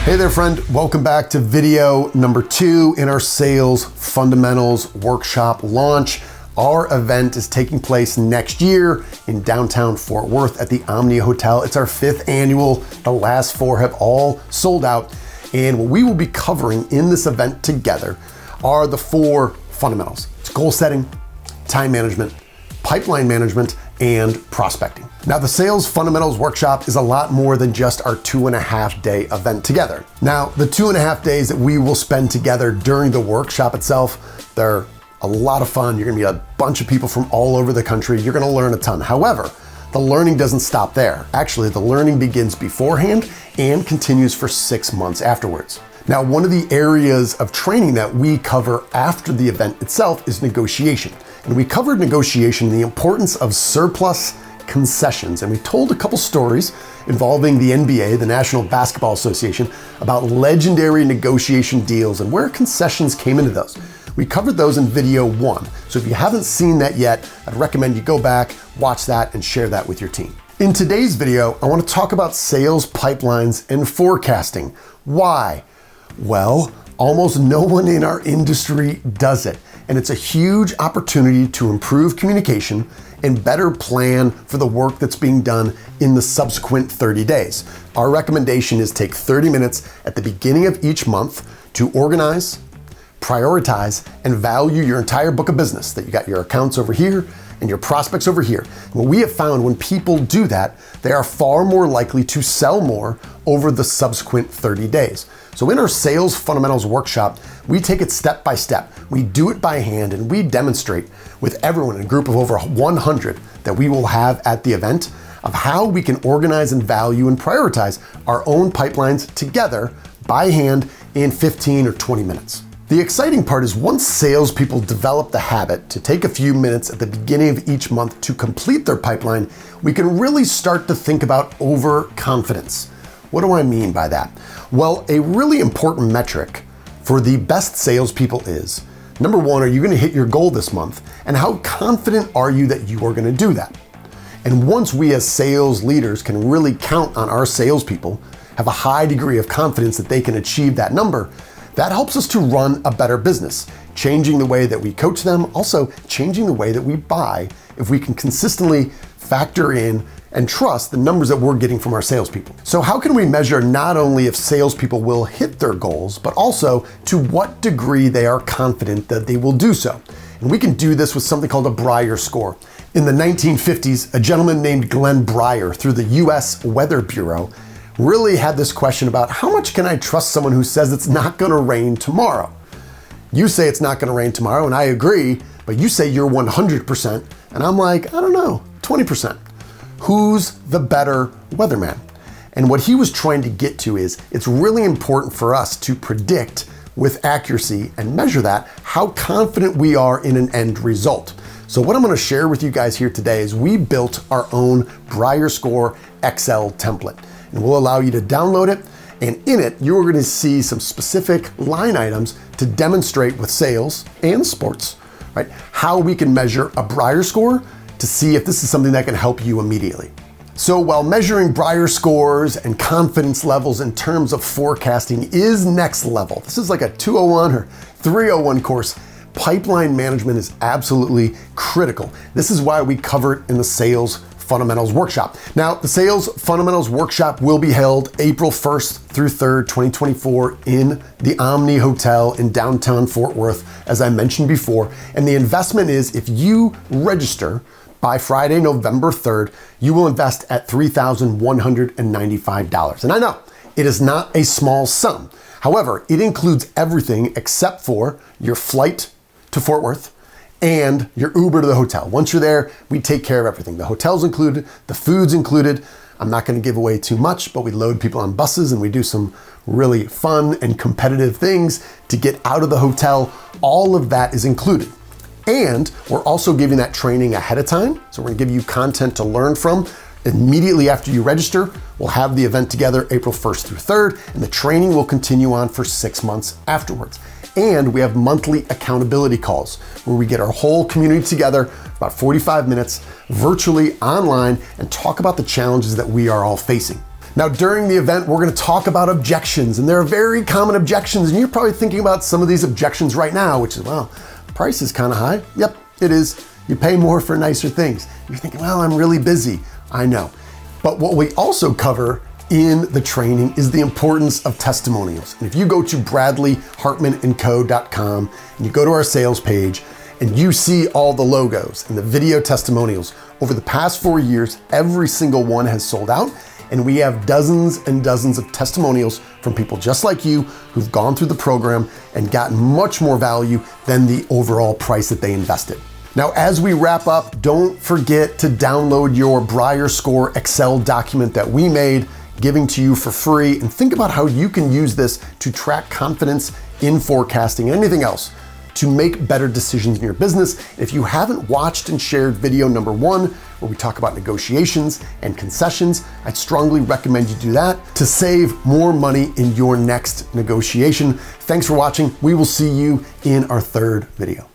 Hey there, friend. Welcome back to video number 2 in our Sales Fundamentals Workshop launch. Our event is taking place next year in downtown Fort Worth at the Omni Hotel. It's our 5th annual. The last 4 have all sold out. And what we will be covering in this event together are the 4 fundamentals. It's goal setting, time management, pipeline management, and prospecting. Now, the Sales Fundamentals Workshop is a lot more than just our 2.5-day event together. Now, the 2.5 days that we will spend together during the workshop itself, they're a lot of fun. You're gonna meet a bunch of people from all over the country. You're gonna learn a ton. However, the learning doesn't stop there. Actually, the learning begins beforehand and continues for 6 months afterwards. Now, one of the areas of training that we cover after the event itself is negotiation. And we covered negotiation, the importance of surplus concessions. And we told a couple stories involving the NBA, the National Basketball Association, about legendary negotiation deals and where concessions came into those. We covered those in video 1. So if you haven't seen that yet, I'd recommend you go back, watch that, and share that with your team. In today's video, I want to talk about sales pipelines and forecasting. Why? Well, almost no one in our industry does it. And it's a huge opportunity to improve communication and better plan for the work that's being done in the subsequent 30 days. Our recommendation is take 30 minutes at the beginning of each month to organize, prioritize, and value your entire book of business, that you got your accounts over here and your prospects over here. What we have found, when people do that, they are far more likely to sell more over the subsequent 30 days. So in our Sales Fundamentals Workshop, we take it step by step. We do it by hand, and we demonstrate with everyone in a group of over 100 that we will have at the event of how we can organize and value and prioritize our own pipelines together by hand in 15 or 20 minutes. The exciting part is once salespeople develop the habit to take a few minutes at the beginning of each month to complete their pipeline, we can really start to think about overconfidence. What do I mean by that? Well, a really important metric for the best salespeople is, number 1, are you gonna hit your goal this month? And how confident are you that you are gonna do that? And once we as sales leaders can really count on our salespeople, have a high degree of confidence that they can achieve that number, that helps us to run a better business, changing the way that we coach them, also changing the way that we buy if we can consistently factor in and trust the numbers that we're getting from our salespeople. So how can we measure not only if salespeople will hit their goals, but also to what degree they are confident that they will do so? And we can do this with something called a Brier score. In the 1950s, a gentleman named Glenn Brier, through the US Weather Bureau, really had this question about how much can I trust someone who says it's not gonna rain tomorrow? You say it's not gonna rain tomorrow, and I agree, but you say you're 100%, and I'm like, I don't know, 20%. Who's the better weatherman? And what he was trying to get to is, it's really important for us to predict with accuracy and measure that, how confident we are in an end result. So what I'm gonna share with you guys here today is we built our own Brier Score Excel template. And we'll allow you to download it, and in it, you're gonna see some specific line items to demonstrate with sales and sports, right? How we can measure a Brier score to see if this is something that can help you immediately. So while measuring Brier scores and confidence levels in terms of forecasting is next level, this is like a 201 or 301 course, pipeline management is absolutely critical. This is why we cover it in the Sales Fundamentals Workshop. Now, the Sales Fundamentals Workshop will be held April 1st through 3rd, 2024 in the Omni Hotel in downtown Fort Worth, as I mentioned before. And the investment is, if you register by Friday, November 3rd, you will invest at $3,195. And I know it is not a small sum. However, it includes everything except for your flight to Fort Worth and your Uber to the hotel. Once you're there, we take care of everything. The hotel's included, the food's included. I'm not gonna give away too much, but we load people on buses and we do some really fun and competitive things to get out of the hotel. All of that is included. And we're also giving that training ahead of time. So we're gonna give you content to learn from. Immediately after you register, we'll have the event together April 1st through 3rd, and the training will continue on for 6 months afterwards. And we have monthly accountability calls where we get our whole community together, about 45 minutes, virtually online, and talk about the challenges that we are all facing. Now, during the event, we're gonna talk about objections, and there are very common objections, and you're probably thinking about some of these objections right now, which is, well, price is kind of high. Yep, it is. You pay more for nicer things. You're thinking, well, I'm really busy. I know. But what we also cover in the training is the importance of testimonials. And if you go to bradleyhartmannco.com and you go to our sales page and you see all the logos and the video testimonials, over the past 4 years, every single one has sold out. And we have dozens and dozens of testimonials from people just like you who've gone through the program and gotten much more value than the overall price that they invested. Now, as we wrap up, don't forget to download your Brier Score Excel document that we made, giving to you for free, and think about how you can use this to track confidence in forecasting and anything else to make better decisions in your business. If you haven't watched and shared video number 1, where we talk about negotiations and concessions, I'd strongly recommend you do that to save more money in your next negotiation. Thanks for watching. We will see you in our 3rd video.